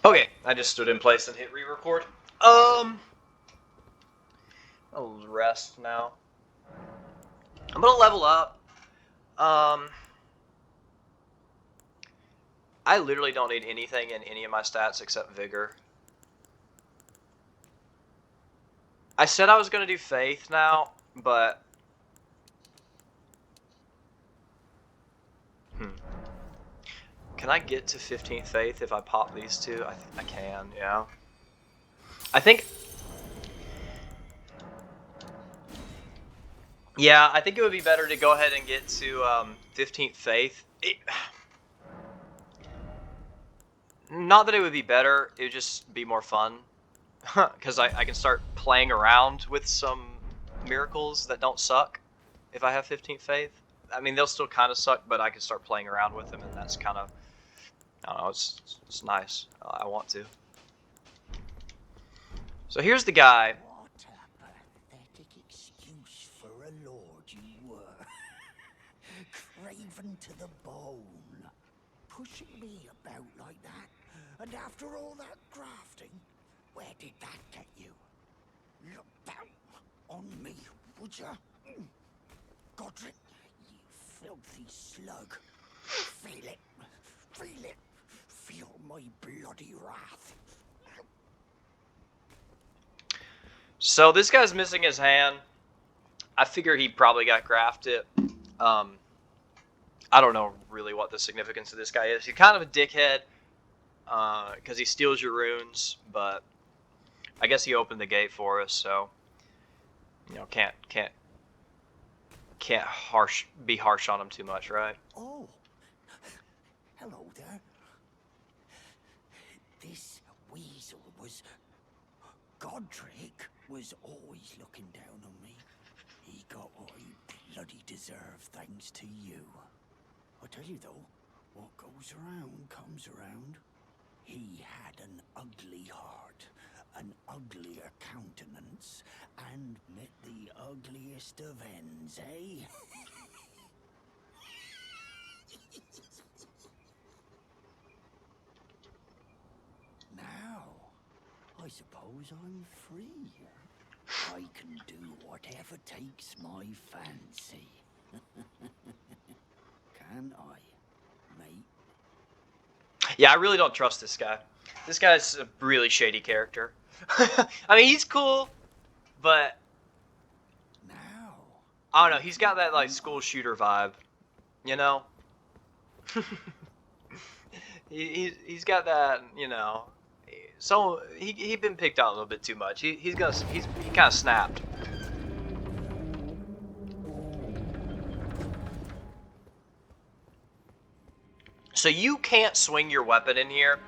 Okay, I just stood in place and hit re-record. I'll rest now. I'm gonna level up. Um, I literally don't need anything in any of my stats except vigor. I said I was gonna do faith now, but can I get to 15th faith if I pop these two? I can, yeah. I think. Yeah, I think it would be better to go ahead and get to 15th faith. Not that it would be better, it would just be more fun. Because I can start playing around with some miracles that don't suck if I have 15th faith. I mean, they'll still kind of suck, but I can start playing around with them, and that's kind of, I don't know, it's nice. I want to. So here's the guy. What a pathetic excuse for a lord you were. Craven to the bone. Pushing me about like that. And after all that grafting, where did that get you? Look down on me, would ya? Godric, you filthy slug. Feel it. Feel it. Feel my bloody wrath. So this guy's missing his hand. I figure he probably got grafted. I don't know really what the significance of this guy is. He's kind of a dickhead because he steals your runes, but I guess he opened the gate for us, so you know, can't be harsh on him too much, right? Oh, hello there. This weasel was... Godric was always looking down on me. He got what he bloody deserved thanks to you. I tell you though, what goes around comes around. He had an ugly heart, an uglier countenance, and met the ugliest of ends, eh? Now, I suppose I'm free. I can do whatever takes my fancy. Can I, mate? Yeah, I really don't trust this guy. This guy's a really shady character. I mean, he's cool, but Now, I don't know. He's got that like school shooter vibe, you know. He's got that, you know. So he been picked on a little bit too much. He kind of snapped. So you can't swing your weapon in here.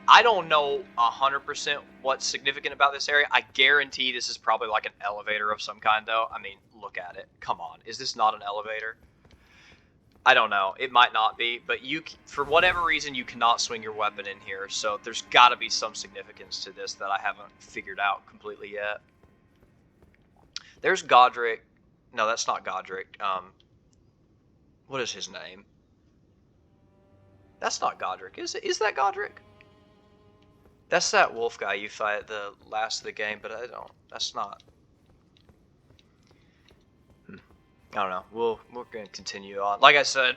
I don't know 100% what's significant about this area. I guarantee this is probably like an elevator of some kind, though. I mean, look at it. Come on, is this not an elevator? I don't know. It might not be, but for whatever reason, you cannot swing your weapon in here. So there's got to be some significance to this that I haven't figured out completely yet. There's Godric. No, that's not Godric. What is his name? That's not Godric, is it? Is that Godric? That's that wolf guy you fight at the last of the game, but I don't. That's not. I don't know. We're gonna continue on. Like I said,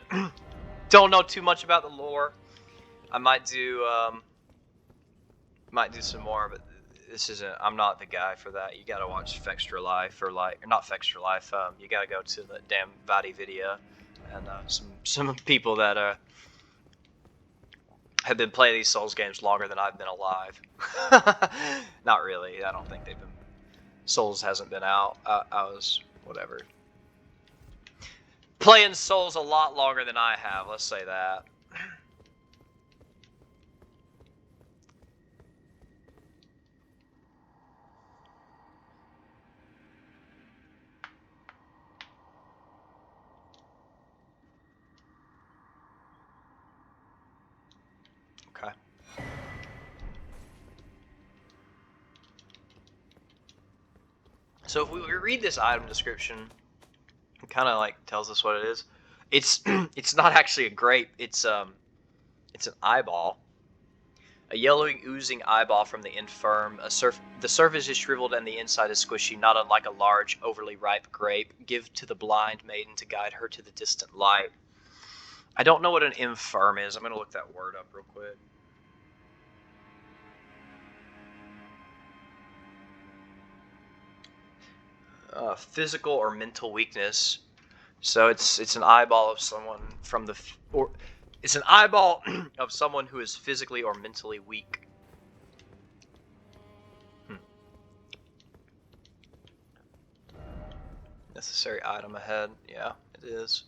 don't know too much about the lore. I might do some more, but this isn't. I'm not the guy for that. You gotta watch Fextra Life or not Fextra Life. You gotta go to the damn Vadi video and some people that have been playing these Souls games longer than I've been alive. Not really. I don't think they've been. Souls hasn't been out. I was whatever. Playing Souls a lot longer than I have, let's say that. Okay. So if we read this item description, it kind of like tells us what it is. It's it's not actually a grape. It's an eyeball. A yellowing, oozing eyeball from the infirm. The surface is shriveled and the inside is squishy, not unlike a large, overly ripe grape. Give to the blind maiden to guide her to the distant light. I don't know what an infirm is. I'm going to look that word up real quick. Physical or mental weakness. So it's an eyeball of someone from the or it's an eyeball of someone who is physically or mentally weak. Necessary item ahead. Yeah, it is.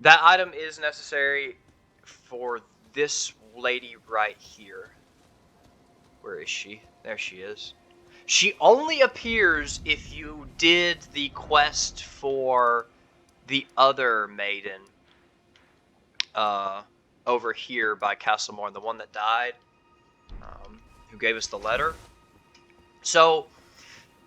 That item is necessary for this lady right here. Where is she? There she is. She only appears if you did the quest for the other maiden over here by Castlemorn, the one that died, who gave us the letter. So,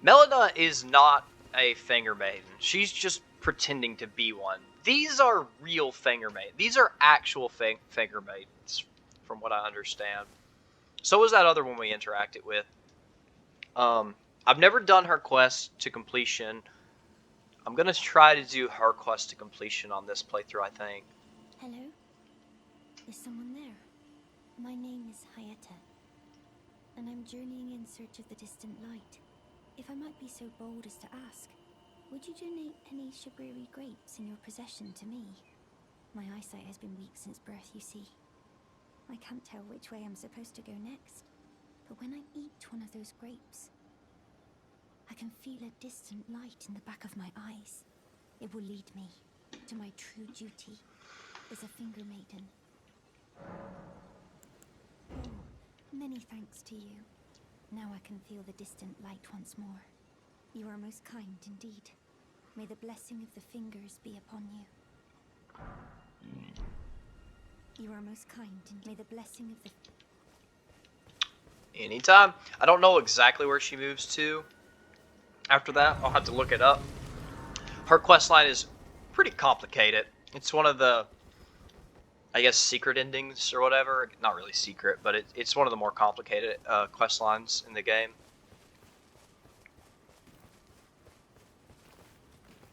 Melina is not a Finger Maiden. She's just pretending to be one. These are real Finger Maidens. These are actual Finger Maidens, from what I understand. So was that other one we interacted with. I've never done her quest to completion. I'm going to try to do her quest to completion on this playthrough, I think. Hello? Is someone there? My name is Hayata, and I'm journeying in search of the distant light. If I might be so bold as to ask, would you donate any Shabriri grapes in your possession to me? My eyesight has been weak since birth, you see. I can't tell which way I'm supposed to go next, but when I eat one of those grapes, I can feel a distant light in the back of my eyes. It will lead me to my true duty as a Finger Maiden. Oh, many thanks to you. Now I can feel the distant light once more. You are most kind indeed. May the blessing of the fingers be upon you. You are most kind, and may the blessing of the... Anytime. I don't know exactly where she moves to after that. I'll have to look it up. Her questline is pretty complicated. It's one of the, I guess, secret endings or whatever. Not really secret, but it's one of the more complicated quest lines in the game.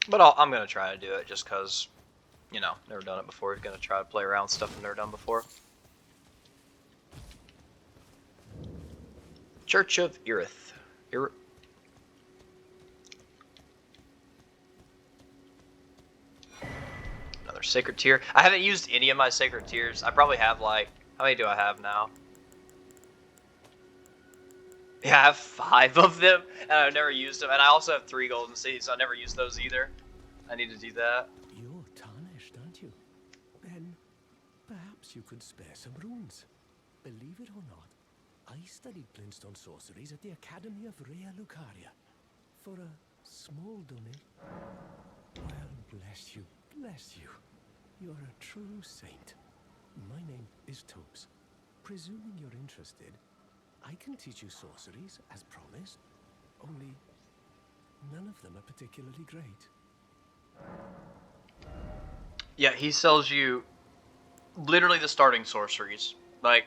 But I'm going to try to do it just because, you know, never done it before. Going to try to play around with stuff I've never done before. Church of Irith. Another sacred tear. I haven't used any of my sacred tears. I probably have, like, how many do I have now? Yeah, I have 5 of them, and I've never used them. And I also have 3 golden seeds, so I never used those either. I need to do that. You're tarnished, aren't you? Then, perhaps you could spare some runes. Believe it or not, I studied glintstone sorceries at the Academy of Rea Lucaria. For a small donation. Well, bless you, bless you. You're a true saint. My name is Topes. Presuming you're interested, I can teach you sorceries, as promised. Only, none of them are particularly great. Yeah, he sells you literally the starting sorceries. Like,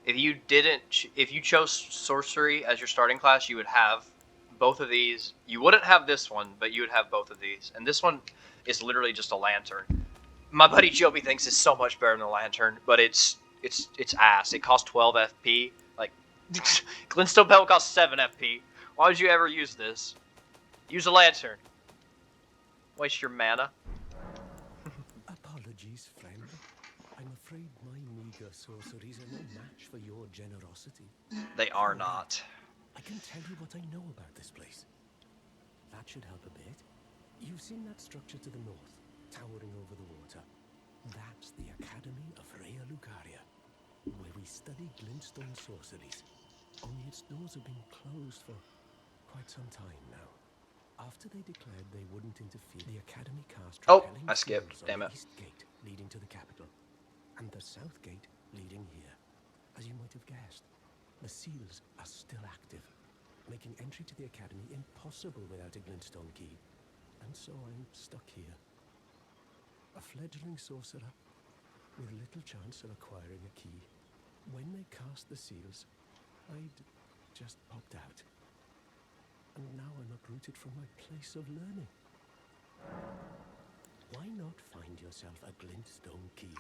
if you chose sorcery as your starting class, you would have both of these. You wouldn't have this one, but you would have both of these. And this one is literally just a lantern. My buddy Joby thinks it's so much better than a lantern, but it's ass. It costs 12 FP. Like, Glintstone Bell costs 7 FP. Why would you ever use this? Use a lantern. Waste your mana. Apologies, friend. I'm afraid my meager sorceries are no match for your generosity. They are not. I can tell you what I know about this place. That should help a bit. You've seen that structure to the north, towering over the water. That's the Academy of Rea Lucaria, where we study glintstone sorceries. Only its doors have been closed for quite some time now. After they declared they wouldn't interfere, the Academy cast repelling I skipped. seals Damn on it. the east gate leading to the capital, and the south gate leading here. As you might have guessed, the seals are still active, making entry to the Academy impossible without a glintstone key. And so I'm stuck here. A fledgling sorcerer with little chance of acquiring a key. When they cast past the seals, I'd just popped out. And now I'm uprooted from my place of learning. Why not find yourself a glintstone key?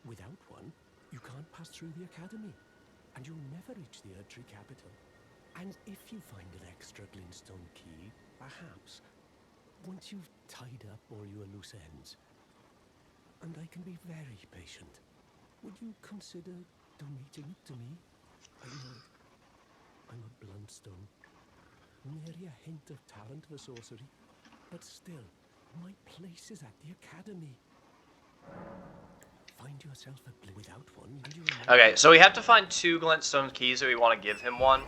Without one, you can't pass through the academy, and you'll never reach the Erdtree capital. And if you find an extra glintstone key, perhaps, once you've tied up all your loose ends, and I can be very patient, would you consider donating it to me? I know I'm a bluntstone, nary a hint of talent for sorcery, but still, my place is at the academy. Find yourself a without one, and you'll never... Okay, so we have to find 2 glintstone keys if we want to give him one.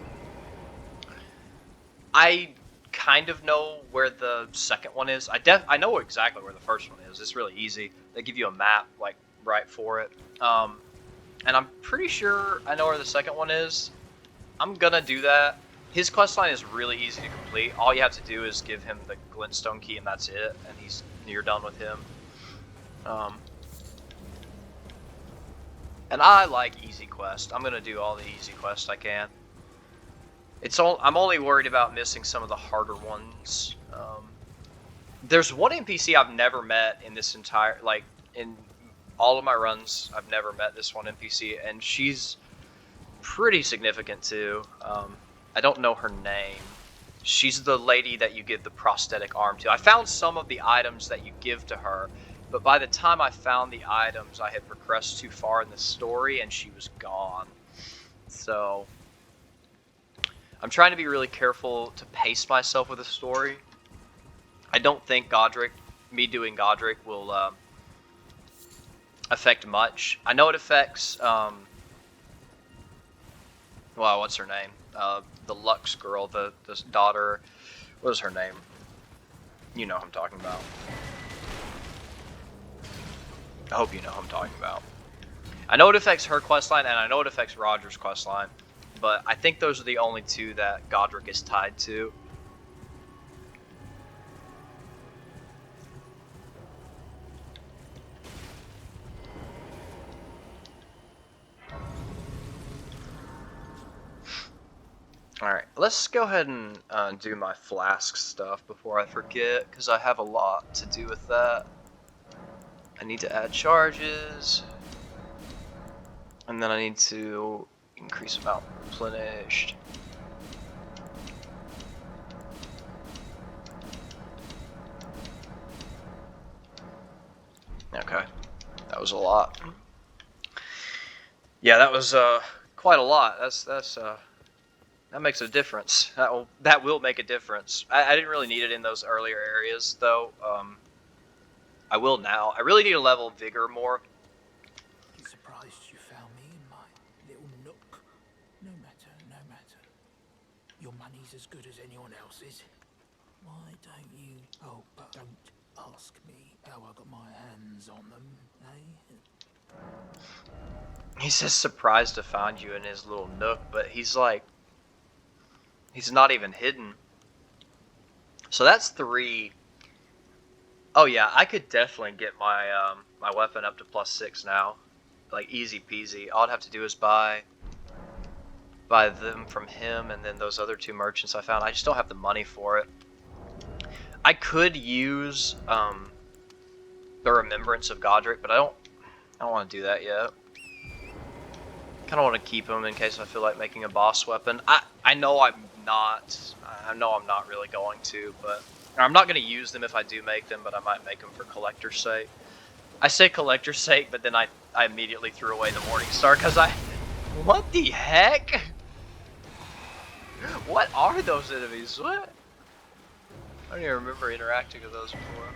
I kind of know where the second one is. I know exactly where the first one is. It's really easy. They give you a map, like, right for it. And I'm pretty sure I know where the second one is. I'm gonna do that. His questline is really easy to complete. All you have to do is give him the glintstone key, and that's it. And you're done with him. And I like easy quests. I'm gonna do all the easy quests I can. I'm only worried about missing some of the harder ones. There's one NPC I've never met in this entire, like, in all of my runs, I've never met this one NPC, and she's pretty significant too. I don't know her name. She's the lady that you give the prosthetic arm to. I found some of the items that you give to her, but by the time I found the items, I had progressed too far in the story, and she was gone. So I'm trying to be really careful to pace myself with the story. I don't think me doing Godric will affect much. I know it affects, well, what's her name? The Lux girl, the daughter, what is her name? You know who I'm talking about. I hope you know who I'm talking about. I know it affects her questline, and I know it affects Roger's questline, but I think those are the only 2 that Godric is tied to. Alright, let's go ahead and do my flask stuff before I forget, because I have a lot to do with that. I need to add charges, and then I need to increase amount replenished. Okay, that was a lot. Yeah, that was quite a lot. That makes a difference. That will make a difference. I didn't really need it in those earlier areas, though. I will now. I really need to level Vigor more. I'm surprised you found me in my little nook. No matter, no matter. Your money's as good as anyone else's. Why don't you... Oh, but don't ask me how I got my hands on them, eh? He says surprised to find you in his little nook, but he's like... He's not even hidden. So that's 3. Oh yeah, I could definitely get my my weapon up to +6 now. Like, easy peasy. All I'd have to do is buy them from him, and then those other 2 merchants I found. I just don't have the money for it. I could use the Remembrance of Godric, but I don't want to do that yet. Kind of want to keep him in case I feel like making a boss weapon. I know I'm not really going to, but I'm not going to use them if I do make them, but I might make them for collector's sake. I say collector's sake, but then I immediately threw away the Morningstar because what the heck? What are those enemies? What? I don't even remember interacting with those before.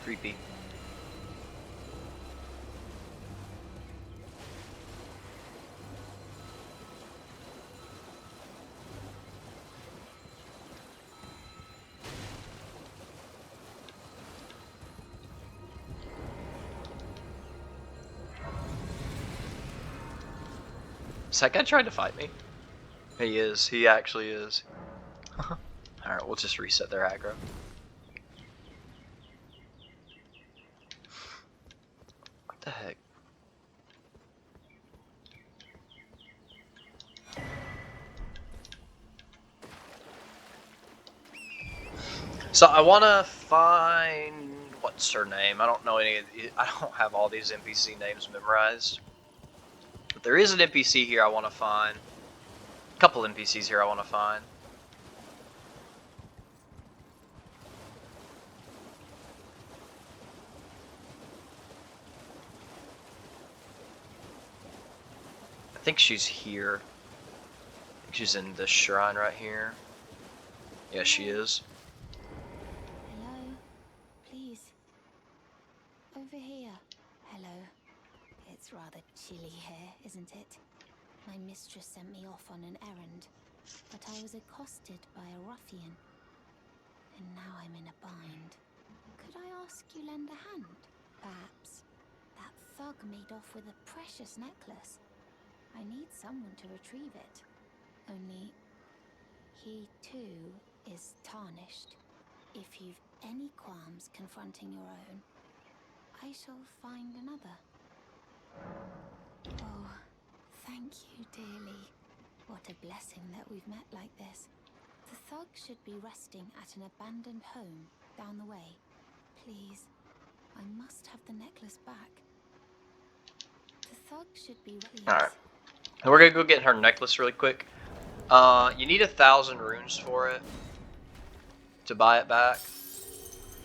Creepy. Is that guy trying to fight me? He is. He actually is. Alright, we'll just reset their aggro. So I want to find, what's her name? I don't know any. I don't have all these NPC names memorized. But there is an NPC here I want to find. A couple NPCs here I want to find. I think she's here. I think she's in this shrine right here. Yeah, she is. Hello? Please. Over here. Hello. It's rather chilly here, isn't it? My mistress sent me off on an errand, but I was accosted by a ruffian. And now I'm in a bind. Could I ask you lend a hand? Perhaps. That thug made off with a precious necklace. I need someone to retrieve it. Only, he too is tarnished. If you've any qualms confronting your own, I shall find another. Oh, thank you dearly. What a blessing that we've met like this. The thug should be resting at an abandoned home down the way. Please, I must have the necklace back. The thug should be please. Alright. We're gonna go get her necklace really quick. You need 1,000 runes for it to buy it back.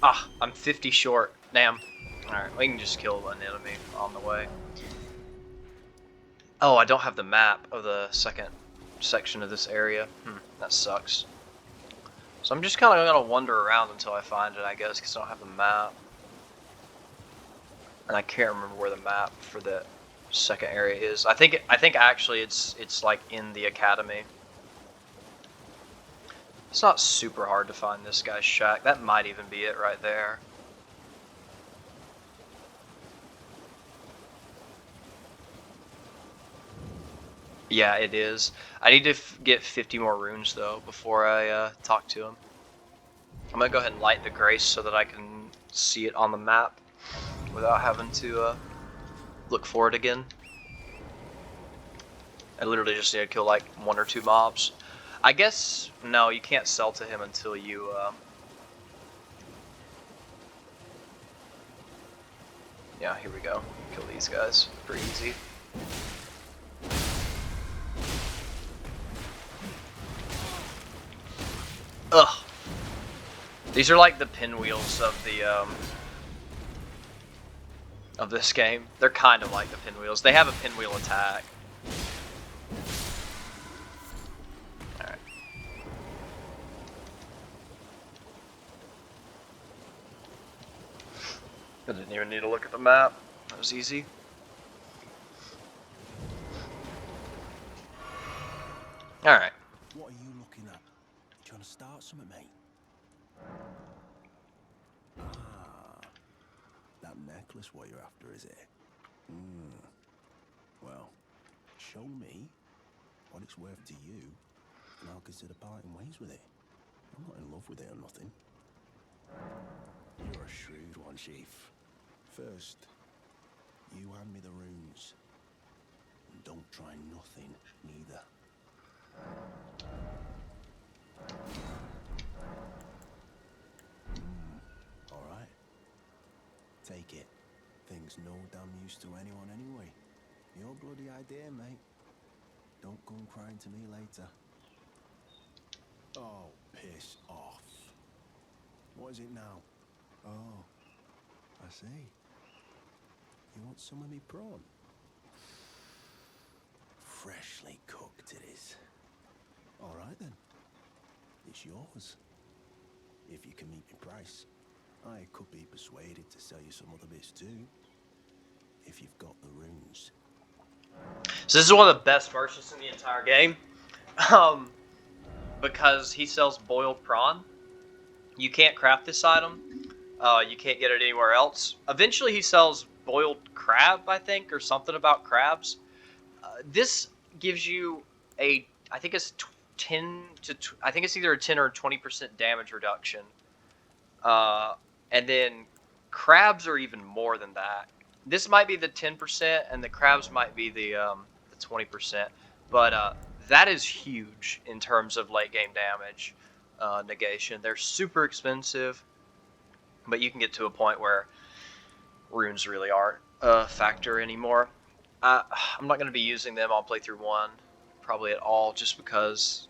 Ah, I'm 50 short. Damn. Alright, we can just kill an enemy on the way. Oh, I don't have the map of the second section of this area. That sucks. So I'm just kind of gonna wander around until I find it, I guess, because I don't have the map. And I can't remember where the map for the second area is. I think actually it's like in the academy. It's not super hard to find this guy's shack. That might even be it right there. Yeah, it is. I need to get 50 more runes though before I talk to him. I'm gonna go ahead and light the grace so that I can see it on the map without having to look for it again. I literally just need to kill like 1 or 2 mobs. I guess, no, you can't sell to him until you, yeah, here we go. Kill these guys. Pretty easy. Ugh. These are like the pinwheels of the, of this game. They're kind of like the pinwheels. They have a pinwheel attack. Alright. I didn't even need to look at the map. That was easy. Alright. What are you looking at? Trying to start something, mate? Ah, that necklace what you're after, is it? Well, show me what it's worth to you, and I'll consider parting ways with it. I'm not in love with it or nothing. You're a shrewd one, Chief. First, you hand me the runes. And don't try nothing, neither. Alright. Take it. Thing's no damn use to anyone anyway. Your bloody idea, mate. Don't come crying to me later. Oh, piss off. What is it now? Oh, I see. You want some of me prawn? Freshly cooked it is. Alright then. It's yours. If you can meet me price. I could be persuaded to sell you some other bits too. If you've got the runes. So this is one of the best merchants in the entire game. Because he sells boiled prawn. You can't craft this item. You can't get it anywhere else. Eventually he sells boiled crab, I think, or something about crabs. This gives you a, I think it's 10 to, I think it's either a 10 or 20% damage reduction. And then crabs are even more than that. This might be the 10%, and the crabs might be the 20%. But that is huge in terms of late game damage. negation. They're super expensive, but you can get to a point where runes really aren't a factor anymore. I'm not going to be using them on playthrough 1 probably at all, just because,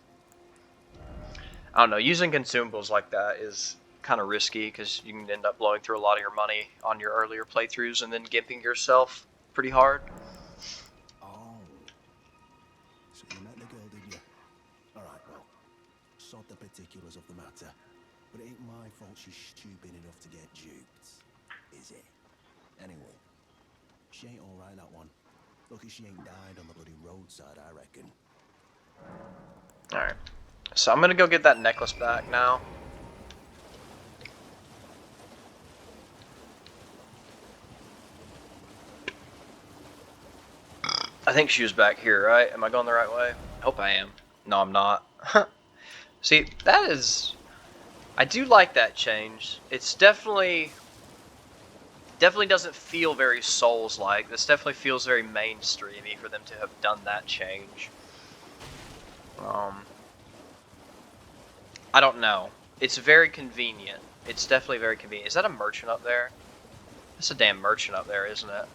I don't know, using consumables like that is kind of risky because you can end up blowing through a lot of your money on your earlier playthroughs and then gimping yourself pretty hard. Oh. So you met the girl, did you? Alright, well, sod the particulars of the matter. But it ain't my fault she's stupid enough to get duped, is it? Anyway, she ain't alright, that one. Lucky she ain't died on the bloody roadside, I reckon. Alright. So I'm going to go get that necklace back now. I think she was back here, right? Am I going the right way? I hope I am. No, I'm not. See, that is... I do like that change. It's definitely doesn't feel very Souls-like. This definitely feels very mainstreamy for them to have done that change. I don't know. It's very convenient. It's definitely very convenient. Is that a merchant up there? That's a damn merchant up there, isn't it?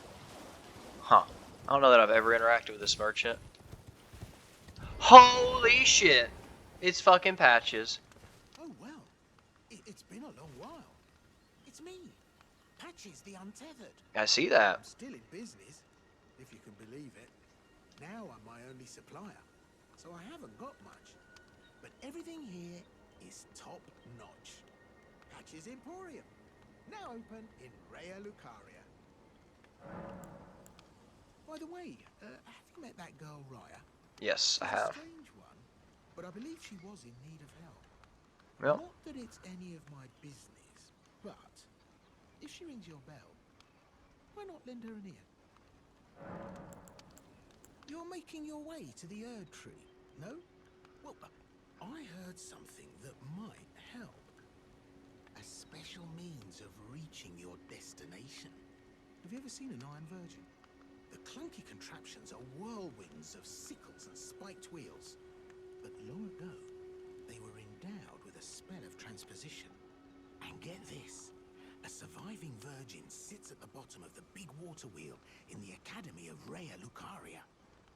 Huh. I don't know that I've ever interacted with this merchant. Holy shit! It's fucking Patches. Oh, well. It's been a long while. It's me, Patches the Untethered. I see that. I'm still in business, if you can believe it. Now I'm my only supplier, so I haven't got much. But everything here is top notch. Patches Emporium, now open in Rea Lucaria. By the way, have you met that girl Raya? Yes, I She's a have. strange one, but I believe she was in need of help. Well, Not that it's any of my business, but if she rings your bell, why not lend her an ear? You're making your way to the Erd Tree, no? Well, I heard something that might help. A special means of reaching your destination. Have you ever seen an Iron Virgin? The clunky contraptions are whirlwinds of sickles and spiked wheels. But long ago, they were endowed with a spell of transposition. And get this, a surviving virgin sits at the bottom of the big water wheel in the Academy of Rea Lucaria.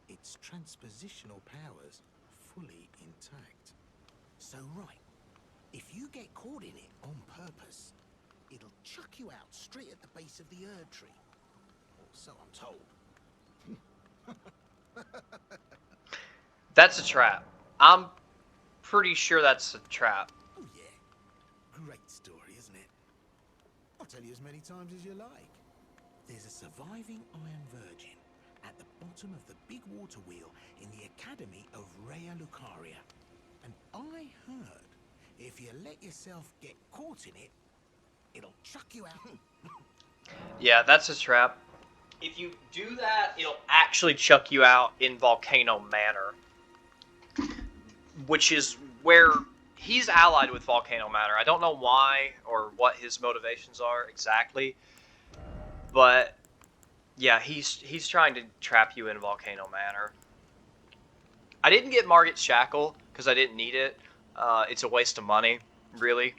Its transpositional powers fully intact. So right, if you get caught in it on purpose, it'll chuck you out straight at the base of the Erd Tree. Or so I'm told. that's a trap. I'm pretty sure that's a trap. Oh yeah, great story, isn't it? I'll tell you as many times as you like. There's a surviving Iron Virgin at the bottom of the big water wheel in the Academy of Rea Lucaria. And I heard if you let yourself get caught in it, it'll chuck you out. Yeah, that's a trap. If you do that, it'll actually chuck you out in Volcano Manor, which is where he's allied with Volcano Manor. I don't know why or what his motivations are exactly, but yeah, he's trying to trap you in Volcano Manor. I didn't get Margit's Shackle because I didn't need it. It's a waste of money, really.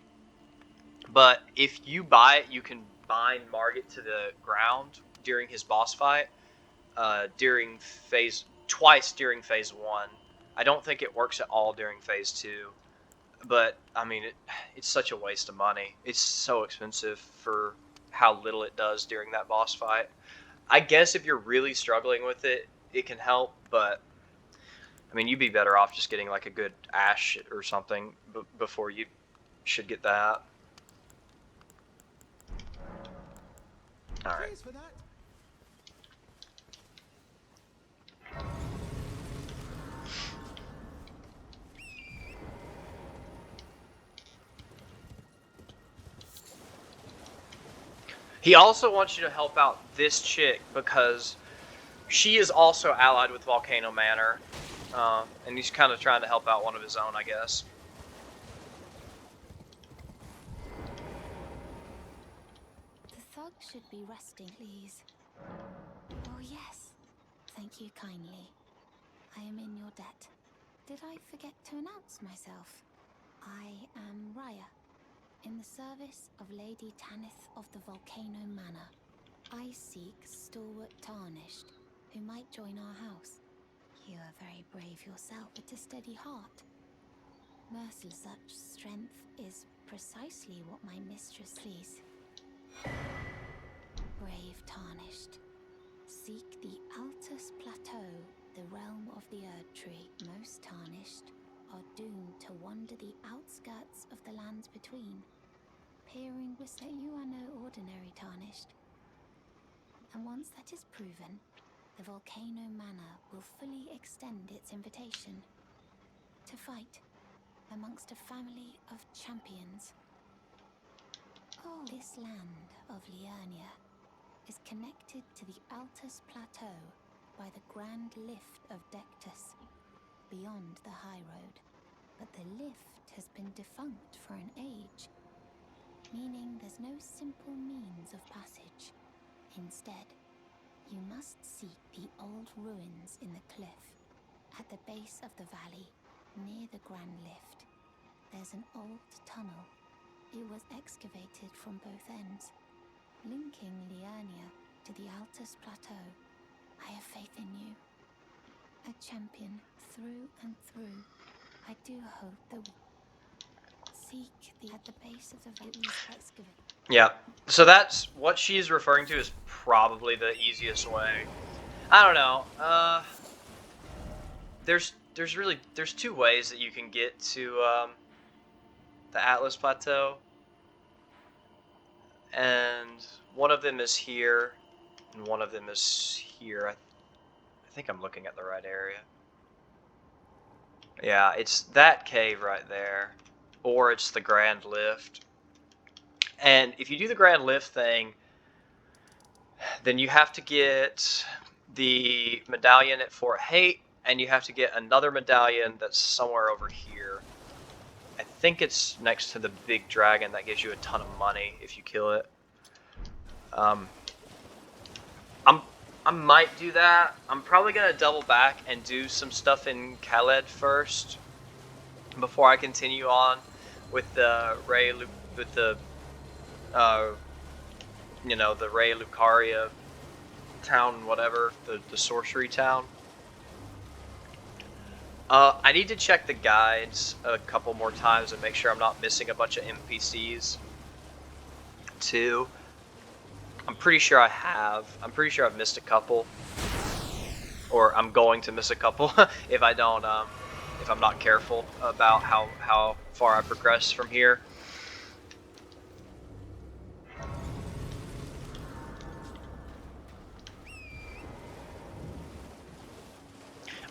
But if you buy it, you can bind Margit to the ground during his boss fight. Twice during phase 1. I don't think it works at all during phase 2. But I mean, it's such a waste of money. It's so expensive for how little it does during that boss fight. I guess if you're really struggling with it, it can help, but I mean, you'd be better off just getting like a good ash or something before you should get that. All right. Cheers for that. He also wants you to help out this chick because she is also allied with Volcano Manor, and he's kind of trying to help out one of his own, I guess. The thug should be resting, please. Oh, yes. Thank you kindly. I am in your debt. Did I forget to announce myself? I am Raya, in the service of Lady Tanith of the Volcano Manor. I seek stalwart Tarnished, who might join our house. You are very brave yourself, but a steady heart. Merciless such strength is precisely what my mistress sees. Brave Tarnished, seek the Altus Plateau, the realm of the Erd Tree. Most Tarnished are doomed to wander the outskirts of the lands between. Peering with that you are no ordinary Tarnished. And once that is proven, the Volcano Manor will fully extend its invitation to fight amongst a family of champions. Oh, this land of Liurnia is connected to the Altus Plateau by the Grand Lift of Dectus, beyond the high road. But the lift has been defunct for an age, meaning there's no simple means of passage. Instead, you must seek the old ruins in the cliff. At the base of the valley, near the Grand Lift, there's an old tunnel. It was excavated from both ends, linking Liurnia to the Altus Plateau. I have faith in you. A champion through and through. I do hope that we seek at the base of the valley excavate. Yeah, so that's what she's referring to is probably the easiest way. I don't know. There's two ways that you can get to the Atlas Plateau, and one of them is here, and one of them is here. I think I'm looking at the right area. Yeah, it's that cave right there, or it's the Grand Lift. And if you do the Grand Lift thing, then you have to get the medallion at Fort Haight, and you have to get another medallion that's somewhere over here. I think it's next to the big dragon that gives you a ton of money if you kill it. I might do that. I'm probably gonna double back and do some stuff in Khaled first before I continue on with the you know, the Ray Lucaria town, whatever, the sorcery town. I need to check the guides a couple more times and make sure I'm not missing a bunch of NPCs too. I'm pretty sure I have. I'm pretty sure I've missed a couple, or I'm going to miss a couple if I don't, if I'm not careful about how far I progress from here.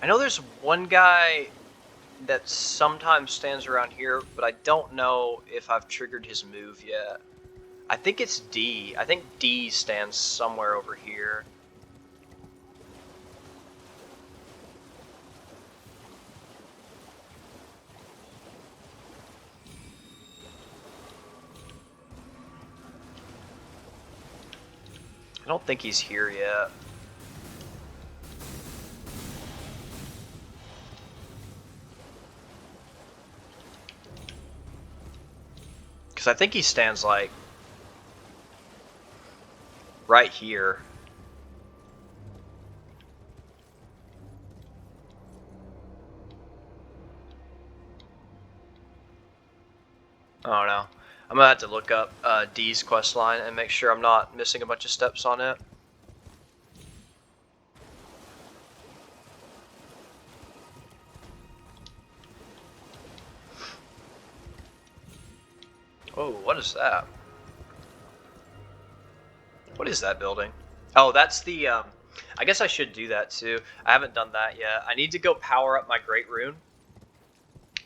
I know there's one guy that sometimes stands around here, but I don't know if I've triggered his move yet. I think it's D. I think D stands somewhere over here. I don't think he's here yet. Because I think he stands like right here. I don't know. I'm gonna have to look up D's quest line and make sure I'm not missing a bunch of steps on it. Oh, what is that? What is that building? Oh, that's the, I guess I should do that too. I haven't done that yet. I need to go power up my Great Rune.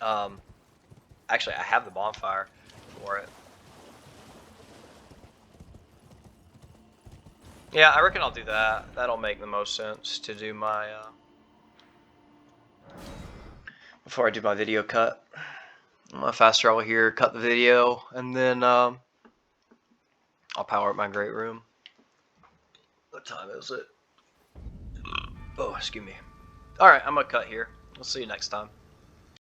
Actually, I have the bonfire for it. Yeah, I reckon I'll do that. That'll make the most sense to do my, before I do my video cut. I'm gonna fast travel here, cut the video, and then, I'll power up my Great Rune. What time is it? Oh, excuse me. Alright, I'm gonna cut here. We'll see you next time.